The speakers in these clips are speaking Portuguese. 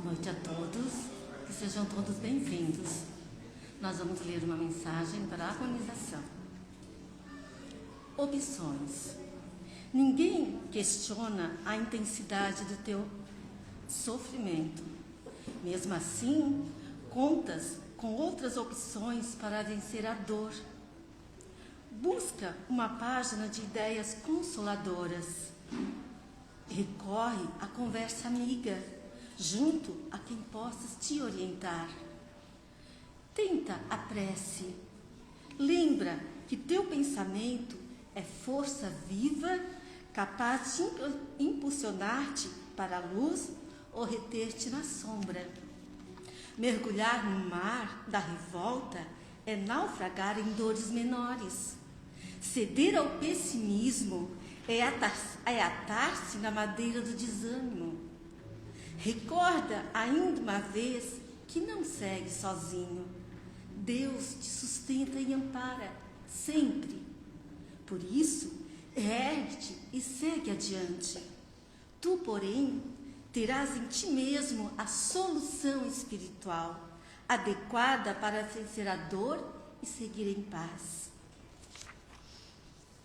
noite a todos e sejam todos bem-vindos. Nós vamos ler uma mensagem para a harmonização. Opções. Ninguém questiona a intensidade do teu sofrimento. Mesmo assim, contas com outras opções para vencer a dor. Busca uma página de ideias consoladoras. Recorre à conversa amiga, junto a quem possas te orientar. Tenta a prece. Lembra que teu pensamento é força viva, capaz de impulsionar-te para a luz ou reter-te na sombra. Mergulhar no mar da revolta é naufragar em dores menores. Ceder ao pessimismo é atar-se na madeira do desânimo. Recorda ainda uma vez que não segue sozinho. Deus te sustenta e ampara, sempre. Por isso, ergue-te e segue adiante. Tu, porém, terás em ti mesmo a solução espiritual, adequada para vencer a dor e seguir em paz.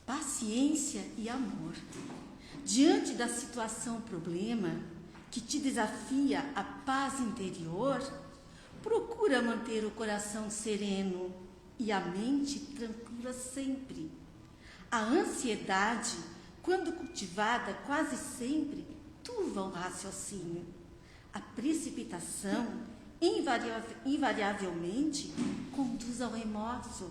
Paciência e amor. Diante da situação problema que te desafia a paz interior, procura manter o coração sereno e a mente tranquila sempre. A ansiedade, quando cultivada, quase sempre turva o raciocínio. A precipitação, invariavelmente, conduz ao remorso.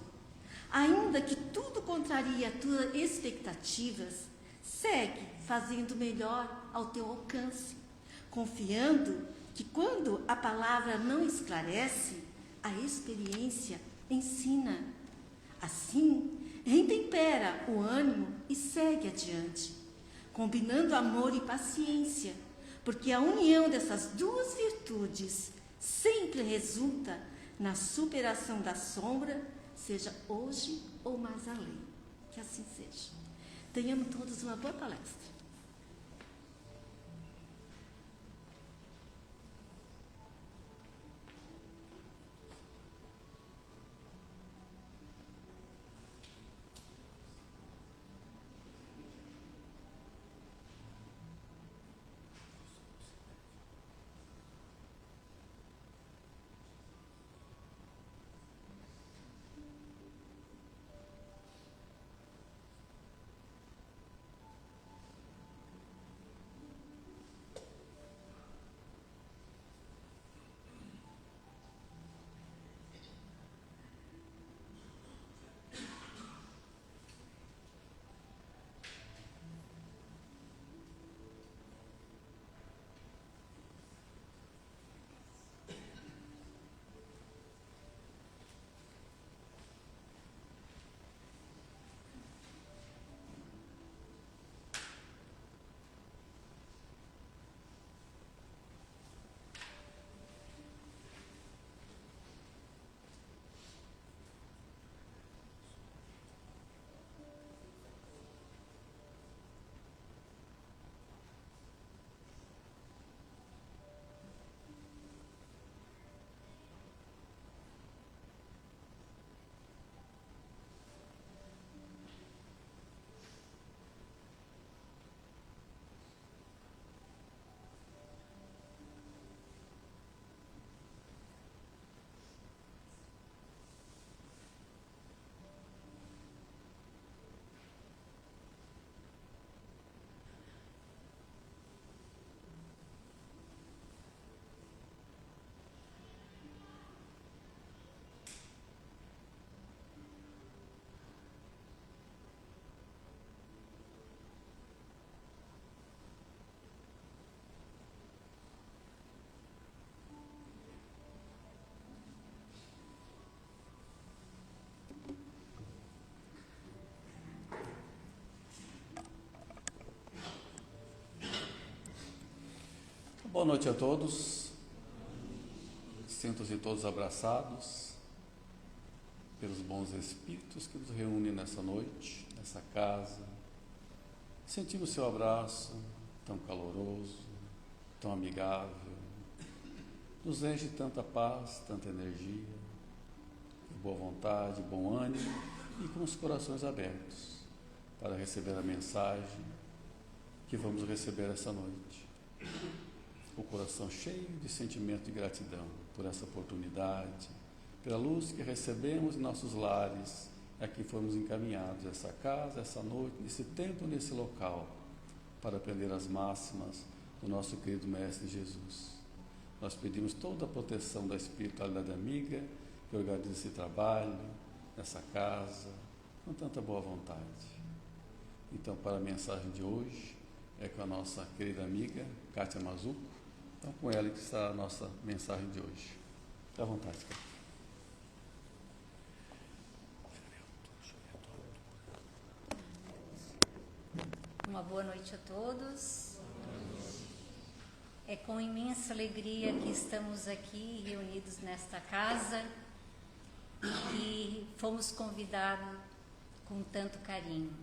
Ainda que tudo contraria as tuas expectativas, segue fazendo melhor ao teu alcance, confiando que quando a palavra não esclarece, a experiência ensina. Assim, retempera o ânimo e segue adiante, combinando amor e paciência, porque a união dessas duas virtudes sempre resulta na superação da sombra, seja hoje ou mais além. Que assim seja. Tenhamos todos uma boa palestra. Boa noite a todos. Sintam-se todos abraçados pelos bons espíritos que nos reúnem nessa noite, nessa casa. Sentimos seu abraço tão caloroso, tão amigável, nos enche de tanta paz, tanta energia, de boa vontade, bom ânimo e com os corações abertos para receber a mensagem que vamos receber essa noite. O coração cheio de sentimento de gratidão por essa oportunidade, pela luz que recebemos em nossos lares, a que fomos encaminhados, essa casa, essa noite, nesse tempo, nesse local, para aprender as máximas do nosso querido Mestre Jesus. Nós pedimos toda a proteção da espiritualidade amiga que organiza esse trabalho, nessa casa, com tanta boa vontade. Então, para a mensagem de hoje, é com a nossa querida amiga, Kátia Mazuco. Então, com ela que está a nossa mensagem de hoje. Fique à vontade, Kátia. Uma boa noite a todos. É com imensa alegria que estamos aqui reunidos nesta casa e que fomos convidados com tanto carinho.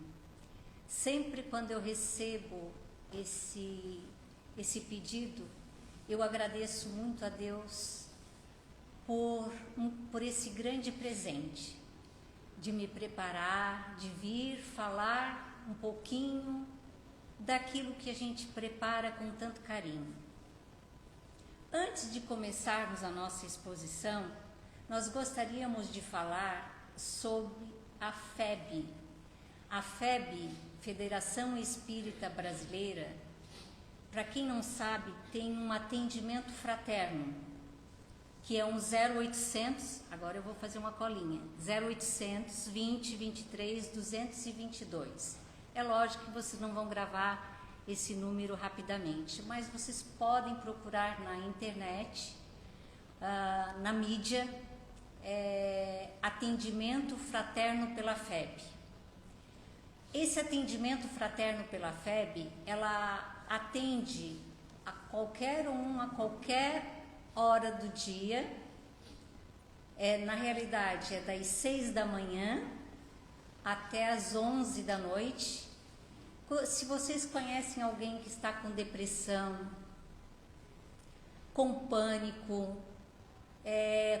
Sempre quando eu recebo esse pedido, eu agradeço muito a Deus por esse grande presente de me preparar, de vir falar um pouquinho daquilo que a gente prepara com tanto carinho. Antes de começarmos a nossa exposição, nós gostaríamos de falar sobre a FEB. A FEB, Federação Espírita Brasileira, para quem não sabe, tem um atendimento fraterno, que é um 0800, agora eu vou fazer uma colinha, 0800 20 23 222. É lógico que vocês não vão gravar esse número rapidamente, mas vocês podem procurar na internet, na mídia, atendimento fraterno pela FEB. Esse atendimento fraterno pela FEB, ela atende a qualquer qualquer hora do dia. Na realidade, é das 6 da manhã até as 11 da noite. Se vocês conhecem alguém que está com depressão, com pânico,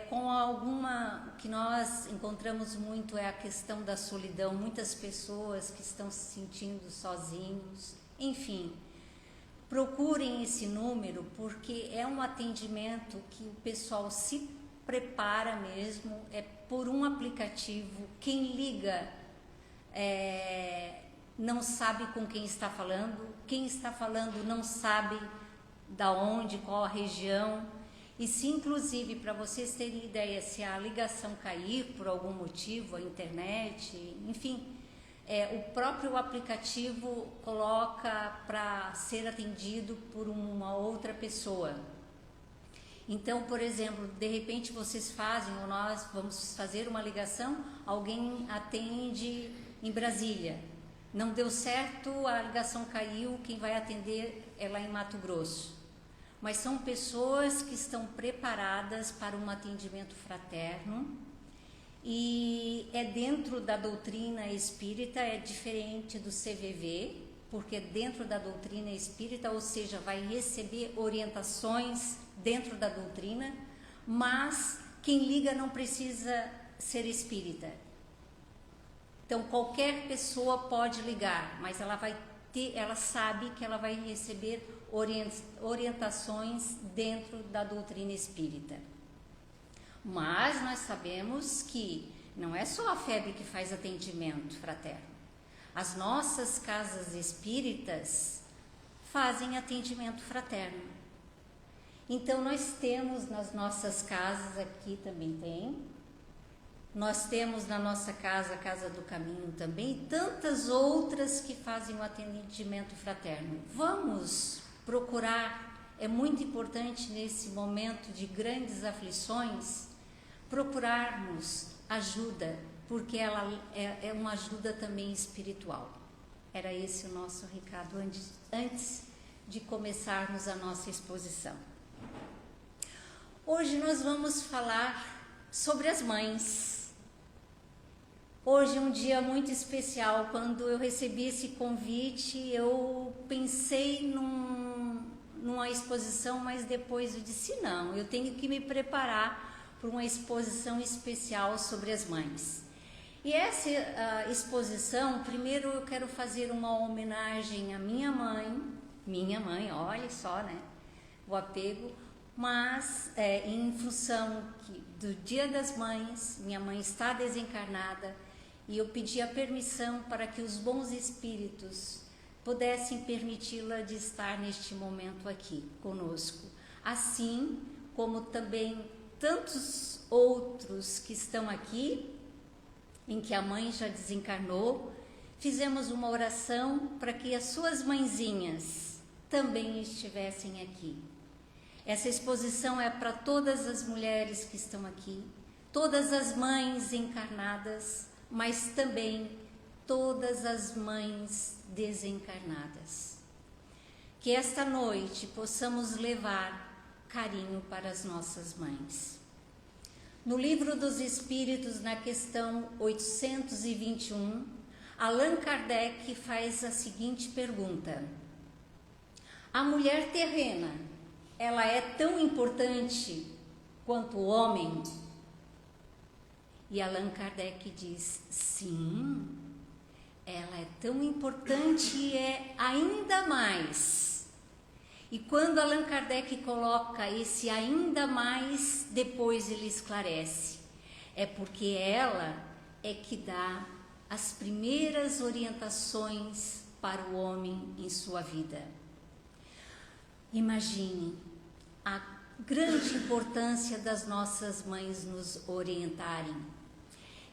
com alguma, que nós encontramos muito é a questão da solidão, muitas pessoas que estão se sentindo sozinhos, enfim, procurem esse número, porque é um atendimento que o pessoal se prepara mesmo, é por um aplicativo. Quem liga não sabe com quem está falando não sabe da onde, qual a região. E se inclusive, para vocês terem ideia, se a ligação cair por algum motivo, a internet, enfim, o próprio aplicativo coloca para ser atendido por uma outra pessoa. Então, por exemplo, de repente vocês fazem, ou nós vamos fazer uma ligação, alguém atende em Brasília. Não deu certo, a ligação caiu, quem vai atender é lá em Mato Grosso. Mas são pessoas que estão preparadas para um atendimento fraterno e é dentro da doutrina espírita, é diferente do CVV, porque é dentro da doutrina espírita, ou seja, vai receber orientações dentro da doutrina, mas quem liga não precisa ser espírita. Então, qualquer pessoa pode ligar, mas ela sabe que ela vai receber orientações dentro da doutrina espírita. Mas nós sabemos que não é só a FEB que faz atendimento fraterno. As nossas casas espíritas fazem atendimento fraterno. Então, nós temos nas nossas casas, aqui também tem, nós temos na nossa casa, a Casa do Caminho também, e tantas outras que fazem o atendimento fraterno. Vamos procurar, é muito importante nesse momento de grandes aflições, procurarmos ajuda, porque ela é uma ajuda também espiritual. Era esse o nosso recado antes de começarmos a nossa exposição. Hoje nós vamos falar sobre as mães. Hoje é um dia muito especial. Quando eu recebi esse convite, eu pensei numa uma exposição, mas depois eu disse, não, eu tenho que me preparar para uma exposição especial sobre as mães. E essa exposição, primeiro eu quero fazer uma homenagem à minha mãe, olha só, né, o apego, mas em função do Dia das Mães, minha mãe está desencarnada, e eu pedi a permissão para que os bons espíritos pudessem permiti-la de estar neste momento aqui conosco, assim como também tantos outros que estão aqui, em que a mãe já desencarnou. Fizemos uma oração para que as suas mãezinhas também estivessem aqui. Essa exposição é para todas as mulheres que estão aqui, todas as mães encarnadas, mas também todas as mães desencarnadas. Que esta noite possamos levar carinho para as nossas mães. No Livro dos Espíritos, na questão 821, Allan Kardec faz a seguinte pergunta: a mulher terrena, ela é tão importante quanto o homem? E Allan Kardec diz, sim, ela é tão importante e é ainda mais. E quando Allan Kardec coloca esse ainda mais, depois ele esclarece. É porque ela é que dá as primeiras orientações para o homem em sua vida. Imagine a grande importância das nossas mães nos orientarem.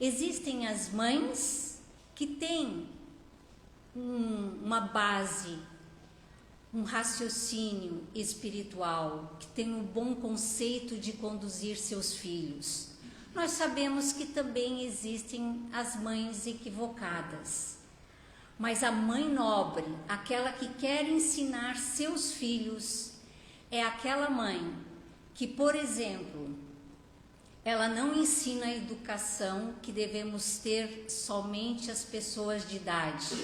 Existem as mães que têm uma base, um raciocínio espiritual, que têm um bom conceito de conduzir seus filhos. Nós sabemos que também existem as mães equivocadas, mas a mãe nobre, aquela que quer ensinar seus filhos, é aquela mãe que, por exemplo, ela não ensina a educação que devemos ter somente as pessoas de idade.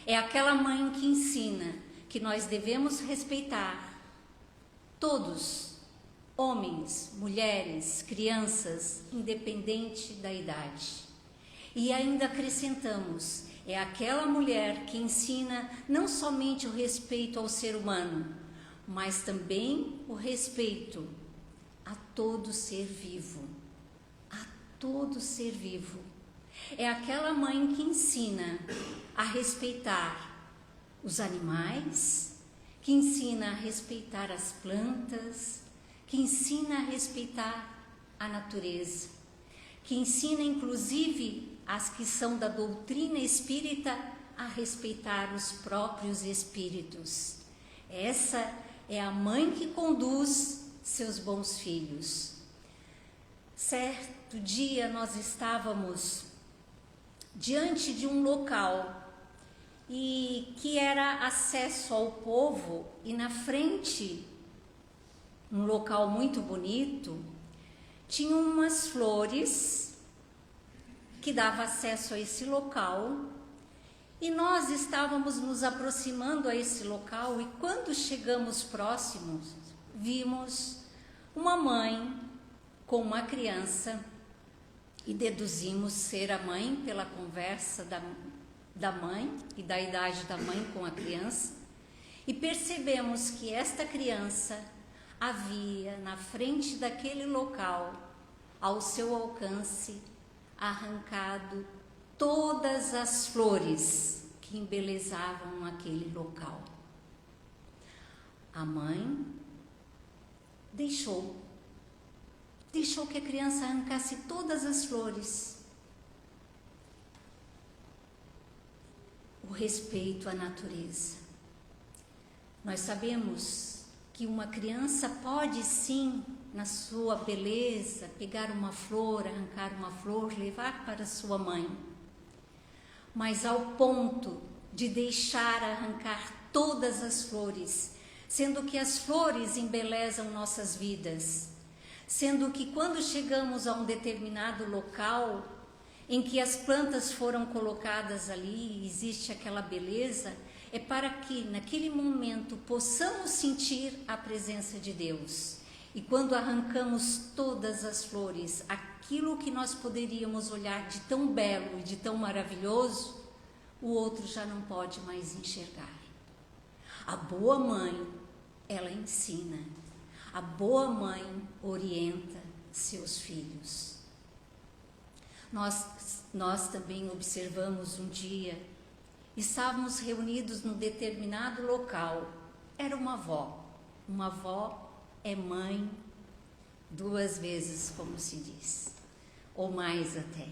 É aquela mãe que ensina que nós devemos respeitar todos, homens, mulheres, crianças, independente da idade. E ainda acrescentamos, é aquela mulher que ensina não somente o respeito ao ser humano, mas também o respeito a todo ser vivo, a todo ser vivo. É aquela mãe que ensina a respeitar os animais, que ensina a respeitar as plantas, que ensina a respeitar a natureza, que ensina inclusive as que são da doutrina espírita a respeitar os próprios espíritos. Essa é a mãe que conduz seus bons filhos. Certo dia nós estávamos diante de um local e que era acesso ao povo, e na frente, um local muito bonito, tinha umas flores que dava acesso a esse local, e nós estávamos nos aproximando a esse local, e quando chegamos próximos, vimos uma mãe com uma criança, e deduzimos ser a mãe pela conversa da mãe e da idade da mãe com a criança, e percebemos que esta criança havia na frente daquele local, ao seu alcance, arrancado todas as flores que embelezavam aquele local. A mãe deixou que a criança arrancasse todas as flores. O respeito à natureza. Nós sabemos que uma criança pode sim, na sua beleza, pegar uma flor, arrancar uma flor, levar para sua mãe. Mas ao ponto de deixar arrancar todas as flores, sendo que as flores embelezam nossas vidas, sendo que quando chegamos a um determinado local em que as plantas foram colocadas ali, existe aquela beleza, é para que naquele momento possamos sentir a presença de Deus. E quando arrancamos todas as flores, aquilo que nós poderíamos olhar de tão belo e de tão maravilhoso, o outro já não pode mais enxergar. A boa mãe, ela ensina. A boa mãe orienta seus filhos. Nós também observamos um dia, estávamos reunidos num determinado local. Era uma avó. Uma avó é mãe 2 vezes, como se diz, ou mais até.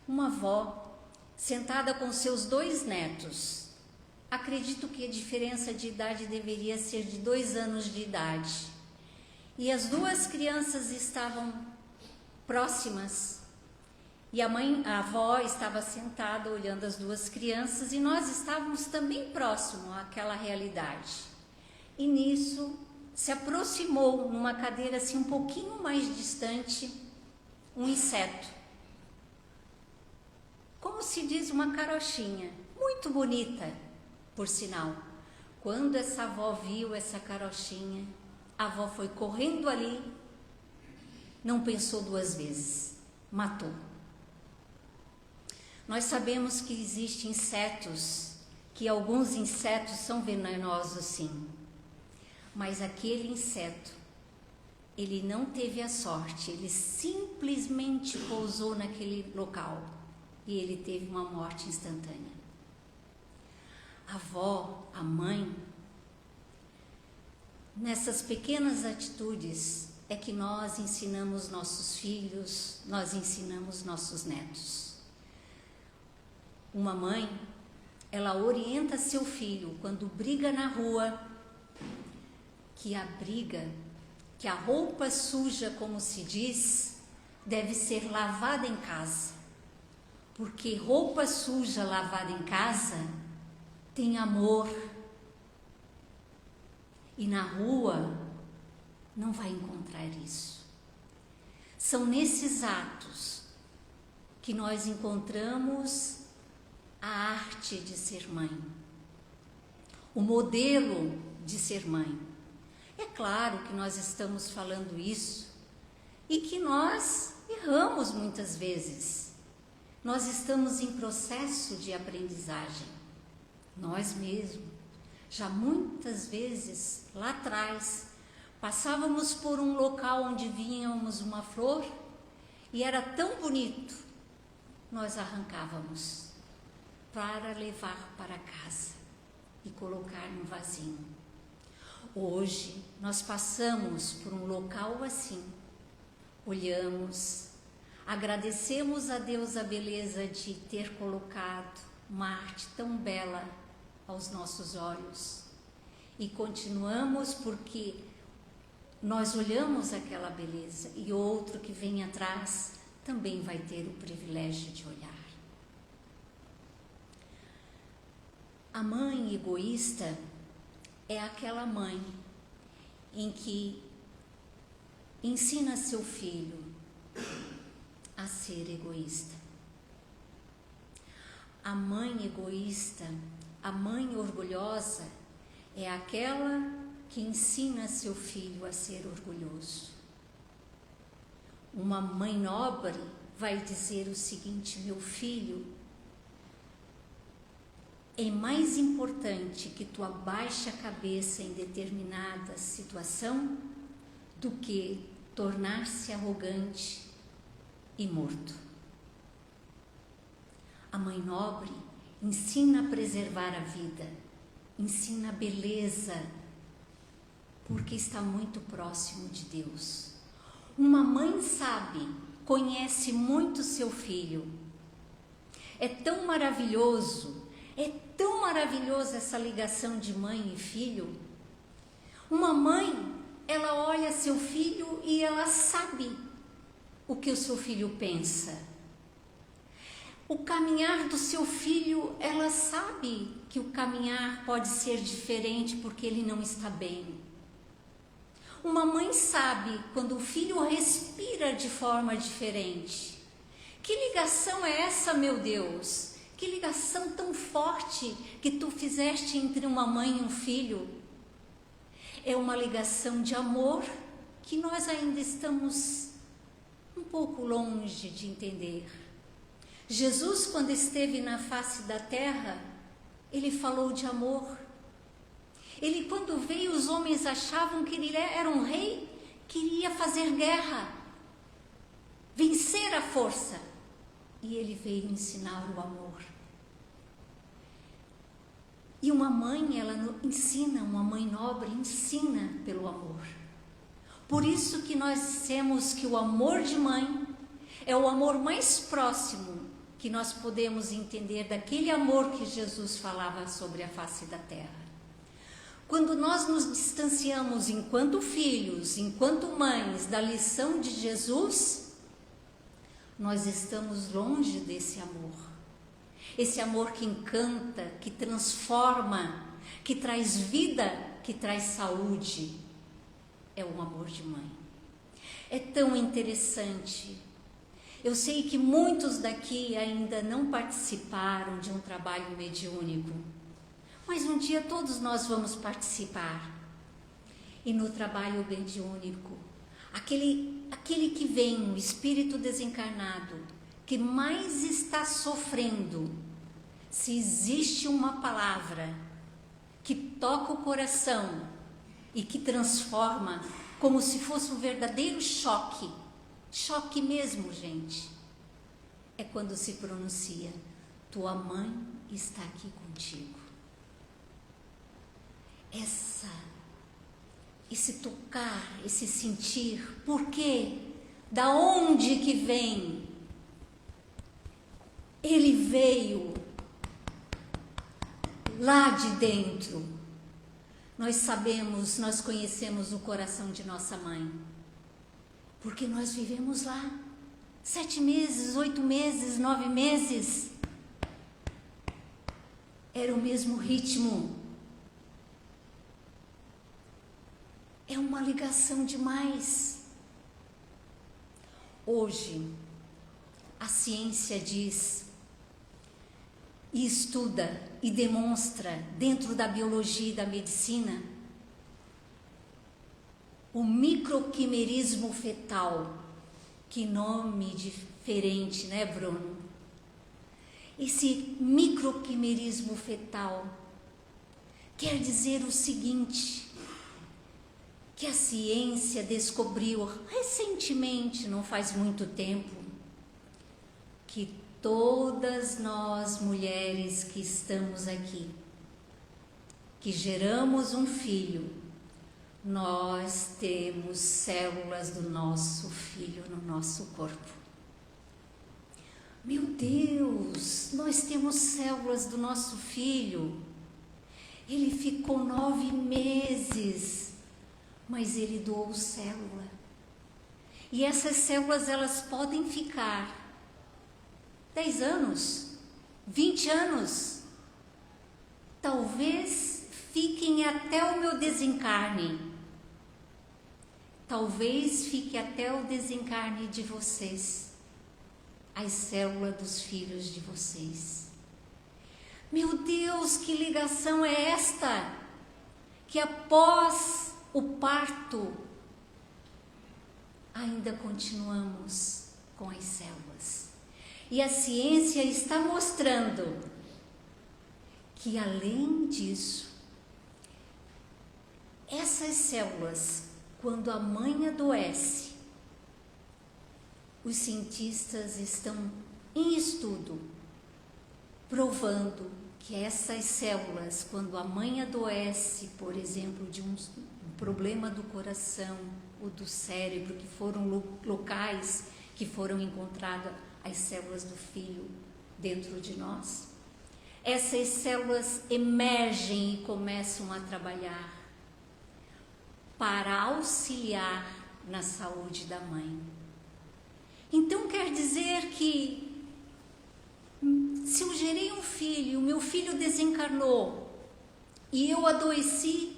Uma avó sentada com seus 2 netos. Acredito que a diferença de idade deveria ser de 2 anos de idade. E as 2 crianças estavam próximas. E a avó estava sentada olhando as 2 crianças e nós estávamos também próximos àquela realidade. E nisso se aproximou numa cadeira assim um pouquinho mais distante um inseto. Como se diz, uma carochinha, muito bonita, por sinal. Quando essa avó viu essa carochinha, a avó foi correndo ali, não pensou 2 vezes, matou. Nós sabemos que existem insetos, que alguns insetos são venenosos sim, mas aquele inseto, ele não teve a sorte, ele simplesmente pousou naquele local e ele teve uma morte instantânea. A avó, a mãe, nessas pequenas atitudes é que nós ensinamos nossos filhos, nós ensinamos nossos netos. Uma mãe, ela orienta seu filho quando briga na rua, que a roupa suja, como se diz, deve ser lavada em casa. Porque roupa suja lavada em casa tem amor. E na rua não vai encontrar isso. São nesses atos que nós encontramos a arte de ser mãe, o modelo de ser mãe. É claro que nós estamos falando isso e que nós erramos muitas vezes. Nós estamos em processo de aprendizagem. Nós mesmos, já muitas vezes lá atrás, passávamos por um local onde víamos uma flor e era tão bonito, nós arrancávamos para levar para casa e colocar no vasinho. Hoje nós passamos por um local assim, olhamos, agradecemos a Deus a beleza de ter colocado uma arte tão bela aos nossos olhos e continuamos porque nós olhamos aquela beleza e outro que vem atrás também vai ter o privilégio de olhar. A mãe egoísta é aquela mãe em que ensina seu filho a ser egoísta. A mãe egoísta, a mãe orgulhosa, é aquela que ensina seu filho a ser orgulhoso. Uma mãe nobre vai dizer o seguinte: meu filho, é mais importante que tu abaixe a cabeça em determinada situação do que tornar-se arrogante e morto. A mãe nobre ensina a preservar a vida, ensina a beleza, porque está muito próximo de Deus. Uma mãe sabe, conhece muito seu filho. É tão maravilhoso essa ligação de mãe e filho. Uma mãe, ela olha seu filho e ela sabe o que o seu filho pensa. O caminhar do seu filho, ela sabe que o caminhar pode ser diferente porque ele não está bem. Uma mãe sabe quando o filho respira de forma diferente. Que ligação é essa, meu Deus? Que ligação tão forte que tu fizeste entre uma mãe e um filho. É uma ligação de amor que nós ainda estamos um pouco longe de entender. Jesus, quando esteve na face da terra, ele falou de amor. Ele, quando veio, os homens achavam que ele era um rei que iria fazer guerra, vencer a força. E ele veio ensinar o amor. E uma mãe, ela ensina, uma mãe nobre ensina pelo amor. Por isso que nós dissemos que o amor de mãe é o amor mais próximo que nós podemos entender daquele amor que Jesus falava sobre a face da terra. Quando nós nos distanciamos enquanto filhos, enquanto mães, da lição de Jesus, nós estamos longe desse amor. Esse amor que encanta, que transforma, que traz vida, que traz saúde. É o amor de mãe. É tão interessante. Eu sei que muitos daqui ainda não participaram de um trabalho mediúnico, mas um dia todos nós vamos participar. E no trabalho mediúnico, aquele que vem, o espírito desencarnado, que mais está sofrendo, se existe uma palavra que toca o coração e que transforma, como se fosse um verdadeiro choque mesmo, gente, é quando se pronuncia: tua mãe está aqui contigo. Esse tocar, esse sentir, por quê? Da onde que vem? Ele veio lá de dentro. Nós sabemos, nós conhecemos o coração de nossa mãe, porque nós vivemos lá 7 meses, 8 meses, 9 meses. Era o mesmo ritmo. É uma ligação demais. Hoje, a ciência diz e estuda e demonstra dentro da biologia e da medicina o microquimerismo fetal. Que nome diferente, né, Bruno? Esse microquimerismo fetal quer dizer o seguinte, que a ciência descobriu recentemente, não faz muito tempo, que todas nós mulheres que estamos aqui, que geramos um filho, nós temos células do nosso filho no nosso corpo. Meu Deus, nós temos células do nosso filho. Ele ficou 9 meses, mas ele doou célula. E essas células, elas podem ficar 10 anos, 20 anos, talvez fiquem até o meu desencarne. Talvez fique até o desencarne de vocês, as células dos filhos de vocês. Meu Deus, que ligação é esta? Que após o parto, ainda continuamos com as células. E a ciência está mostrando que, além disso, essas células, quando a mãe adoece, os cientistas estão em estudo provando que essas células, quando a mãe adoece, por exemplo, de um problema do coração ou do cérebro, que foram locais que foram encontradas as células do filho dentro de nós, essas células emergem e começam a trabalhar para auxiliar na saúde da mãe. Então quer dizer que se eu gerei um filho, o meu filho desencarnou e eu adoeci,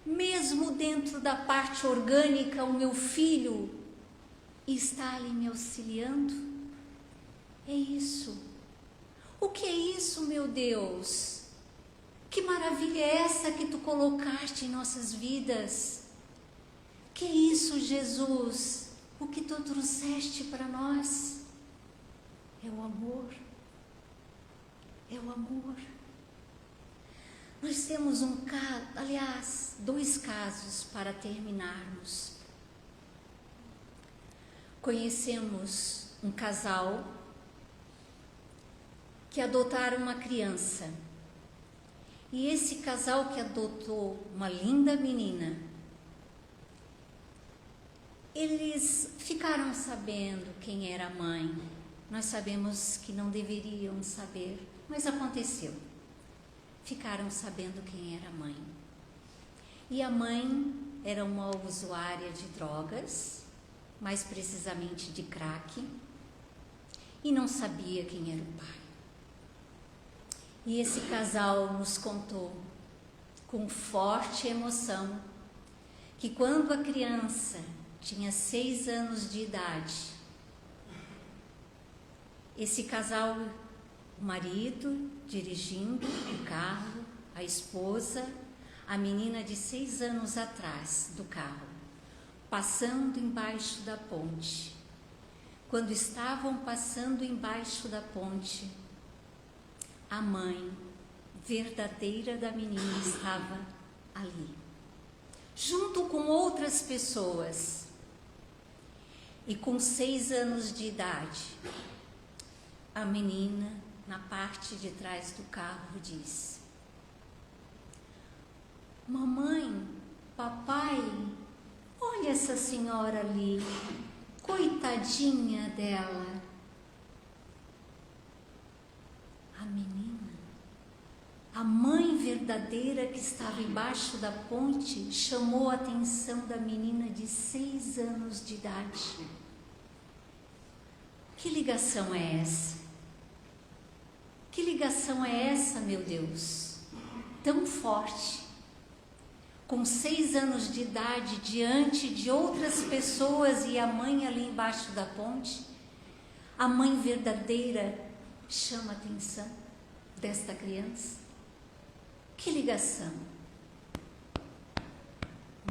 mesmo dentro da parte orgânica, o meu filho está ali me auxiliando. É isso. O que é isso, meu Deus? Que maravilha é essa que tu colocaste em nossas vidas? Que é isso, Jesus? O que tu trouxeste para nós? É o amor. É o amor. Nós temos dois casos para terminarmos. Conhecemos um casal que adotaram uma criança. E esse casal que adotou uma linda menina, eles ficaram sabendo quem era a mãe. Nós sabemos que não deveriam saber, mas aconteceu. Ficaram sabendo quem era a mãe. E a mãe era uma usuária de drogas, mais precisamente de crack, e não sabia quem era o pai. E esse casal nos contou, com forte emoção, que quando a criança tinha 6 anos de idade, esse casal, o marido dirigindo o carro, a esposa, a menina de 6 anos atrás do carro, passando embaixo da ponte. Quando estavam passando embaixo da ponte, a mãe verdadeira da menina estava ali, junto com outras pessoas. E com 6 anos de idade, a menina, na parte de trás do carro, disse: mamãe, papai, olha essa senhora ali, coitadinha dela. A menina, a mãe verdadeira que estava embaixo da ponte, chamou a atenção da menina de 6 anos de idade. Que ligação é essa? Que ligação é essa, meu Deus? Tão forte. Com 6 anos de idade, diante de outras pessoas e a mãe ali embaixo da ponte, a mãe verdadeira chama a atenção desta criança. Que ligação?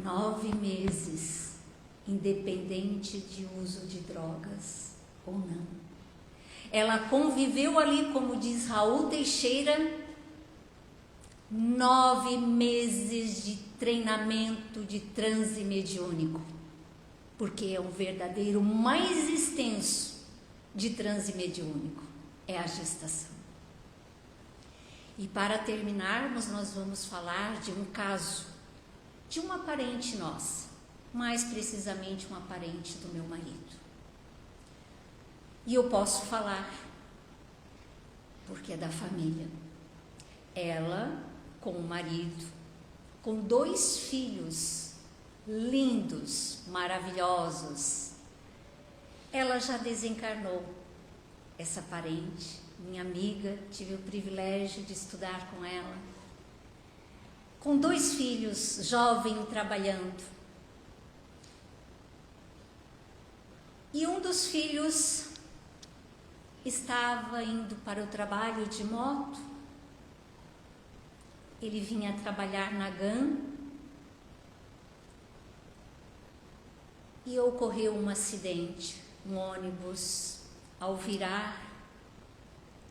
9 meses, independente de uso de drogas ou não. Ela conviveu ali, como diz Raul Teixeira, 9 meses de treinamento de transe mediúnico, porque é o verdadeiro mais extenso de transe mediúnico, é a gestação. E para terminarmos, nós vamos falar de um caso de uma parente nossa, mais precisamente uma parente do meu marido. E eu posso falar, porque é da família. Ela, com o marido, com 2 filhos lindos, maravilhosos. Ela já desencarnou, essa parente, minha amiga, tive o privilégio de estudar com ela. Com 2 filhos, jovem, trabalhando. E um dos filhos estava indo para o trabalho de moto. Ele vinha trabalhar na GAN e ocorreu um acidente. Um ônibus, ao virar,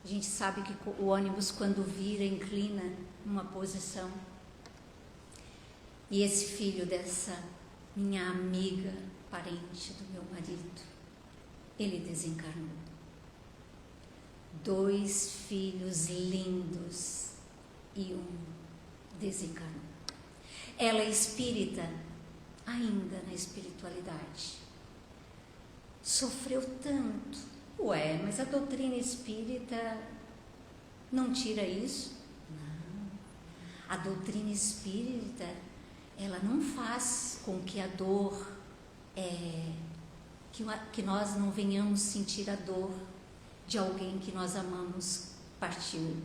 a gente sabe que o ônibus, quando vira, inclina numa posição. E esse filho dessa minha amiga, parente do meu marido, ele desencarnou. 2 filhos lindos e um desencarnou. Ela é espírita, ainda na espiritualidade. Sofreu tanto. Ué, mas a doutrina espírita não tira isso? Não. A doutrina espírita, ela não faz com que a dor, que nós não venhamos sentir a dor de alguém que nós amamos partiu.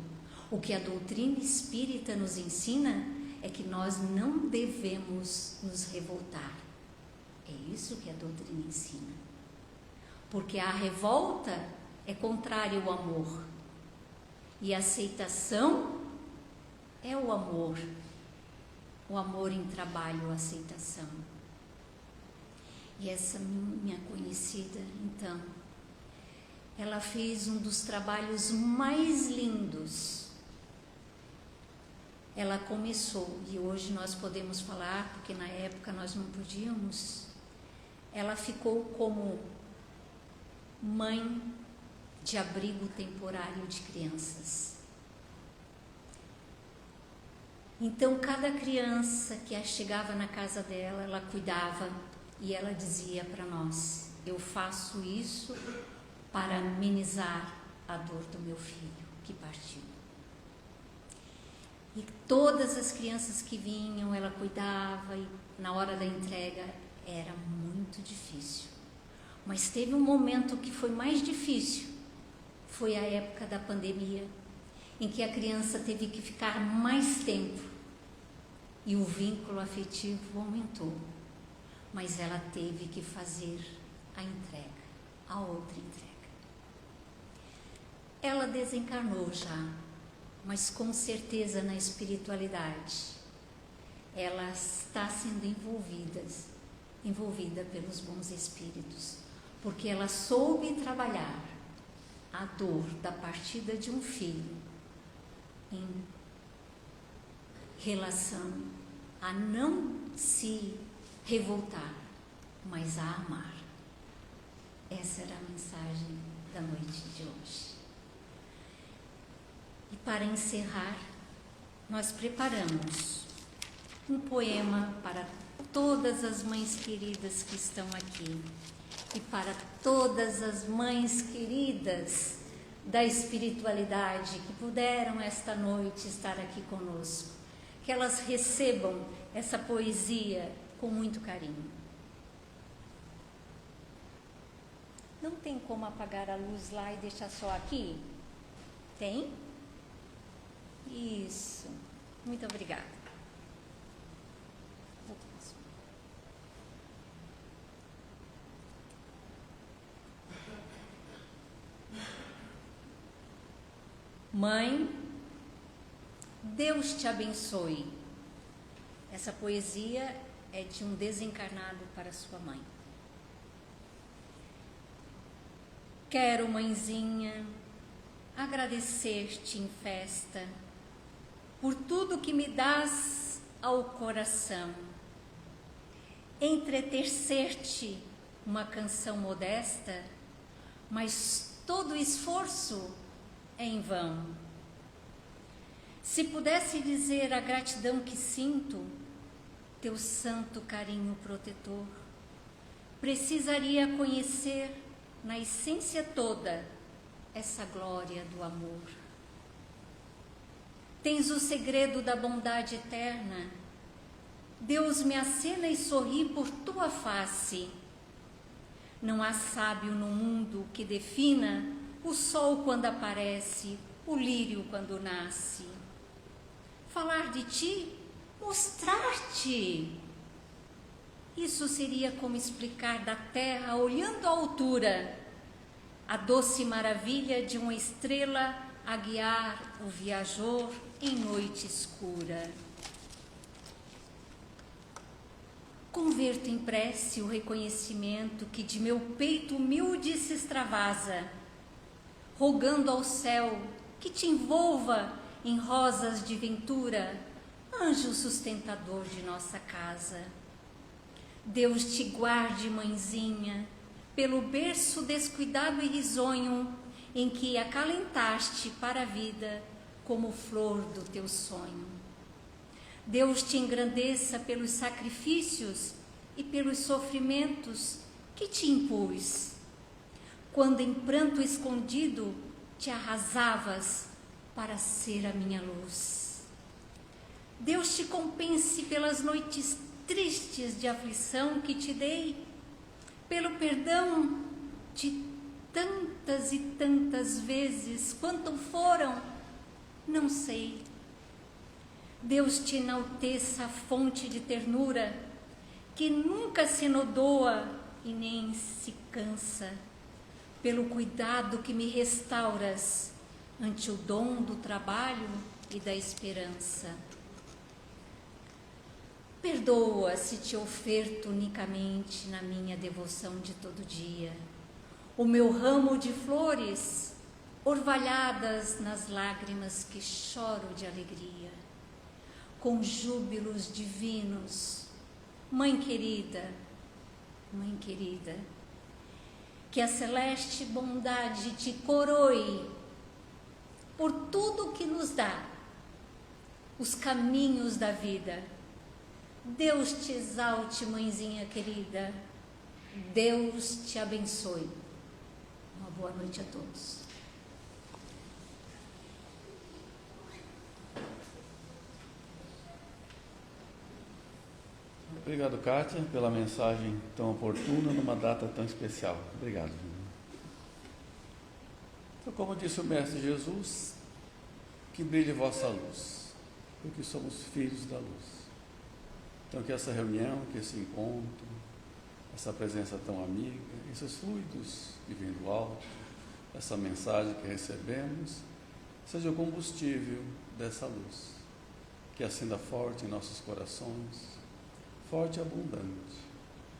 O que a doutrina espírita nos ensina é que nós não devemos nos revoltar. É isso que a doutrina ensina. Porque a revolta é contrária ao amor. E aceitação é o amor em trabalho, a aceitação. E essa minha conhecida, então, ela fez um dos trabalhos mais lindos. Ela começou, e hoje nós podemos falar, porque na época nós não podíamos, ela ficou como mãe de abrigo temporário de crianças. Então, cada criança que chegava na casa dela, ela cuidava e ela dizia para nós: eu faço isso para amenizar a dor do meu filho que partiu. E todas as crianças que vinham, ela cuidava, e na hora da entrega era muito difícil. Mas teve um momento que foi mais difícil, foi a época da pandemia, em que a criança teve que ficar mais tempo e o vínculo afetivo aumentou, mas ela teve que fazer a entrega, a outra entrega. Ela desencarnou já, mas com certeza na espiritualidade ela está sendo envolvida pelos bons espíritos, porque ela soube trabalhar a dor da partida de um filho em relação a não se revoltar, mas a amar. Essa era a mensagem da noite de hoje. E para encerrar, nós preparamos um poema para todas as mães queridas que estão aqui e para todas as mães queridas da espiritualidade que puderam esta noite estar aqui conosco, que elas recebam essa poesia com muito carinho. Não tem como apagar a luz lá e deixar só aqui? Tem? Isso. Muito obrigada. Mãe, Deus te abençoe. Essa poesia é de um desencarnado para sua mãe. Quero, mãezinha, agradecer-te em festa por tudo que me dás ao coração. Entretecer-te uma canção modesta, mas todo esforço é em vão. Se pudesse dizer a gratidão que sinto, teu santo carinho protetor, precisaria conhecer na essência toda essa glória do amor. Tens o segredo da bondade eterna. Deus me acena e sorri por tua face. Não há sábio no mundo que defina o sol quando aparece, o lírio quando nasce. Falar de ti, mostrar-te. Isso seria como explicar da terra, olhando à altura, a doce maravilha de uma estrela a guiar o viajor em noite escura. Converto em prece o reconhecimento que de meu peito humilde se extravasa, rogando ao céu que te envolva em rosas de ventura, anjo sustentador de nossa casa. Deus te guarde, mãezinha, pelo berço descuidado e risonho em que acalentaste para a vida como flor do teu sonho. Deus te engrandeça pelos sacrifícios e pelos sofrimentos que te impus, quando em pranto escondido te arrasavas para ser a minha luz. Deus te compense pelas noites tristes de aflição que te dei, pelo perdão de tantas e tantas vezes, quanto foram, não sei. Deus te enalteça a fonte de ternura, que nunca se enodoa e nem se cansa, pelo cuidado que me restauras ante o dom do trabalho e da esperança. Perdoa se te oferto unicamente na minha devoção de todo dia o meu ramo de flores orvalhadas nas lágrimas que choro de alegria, com júbilos divinos. Mãe querida, que a celeste bondade te coroe por tudo que nos dá os caminhos da vida. Deus te exalte, mãezinha querida. Deus te abençoe. Uma boa noite a todos. Obrigado, Kátia, pela mensagem tão oportuna numa data tão especial. Obrigado. Então, como disse o Mestre Jesus, que brilhe vossa luz, porque somos filhos da luz. Então, que essa reunião, que esse encontro, essa presença tão amiga, esses fluidos que vêm do alto, essa mensagem que recebemos, seja o combustível dessa luz, que acenda forte em nossos corações, forte e abundante,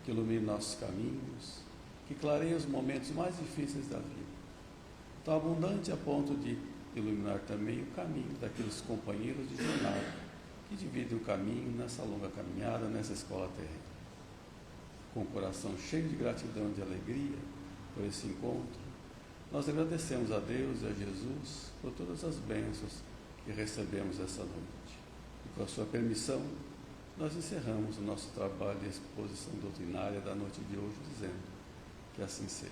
que ilumine nossos caminhos, que clareie os momentos mais difíceis da vida. Tão abundante a ponto de iluminar também o caminho daqueles companheiros de jornada que dividem o caminho nessa longa caminhada, nessa escola terrena. Com o coração cheio de gratidão e de alegria por esse encontro, nós agradecemos a Deus e a Jesus por todas as bênçãos que recebemos essa noite. E com a sua permissão, nós encerramos o nosso trabalho de exposição doutrinária da noite de hoje, dizendo que assim seja.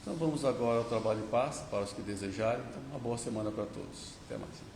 Então vamos agora ao trabalho e paz para os que desejarem. Então, uma boa semana para todos. Até mais.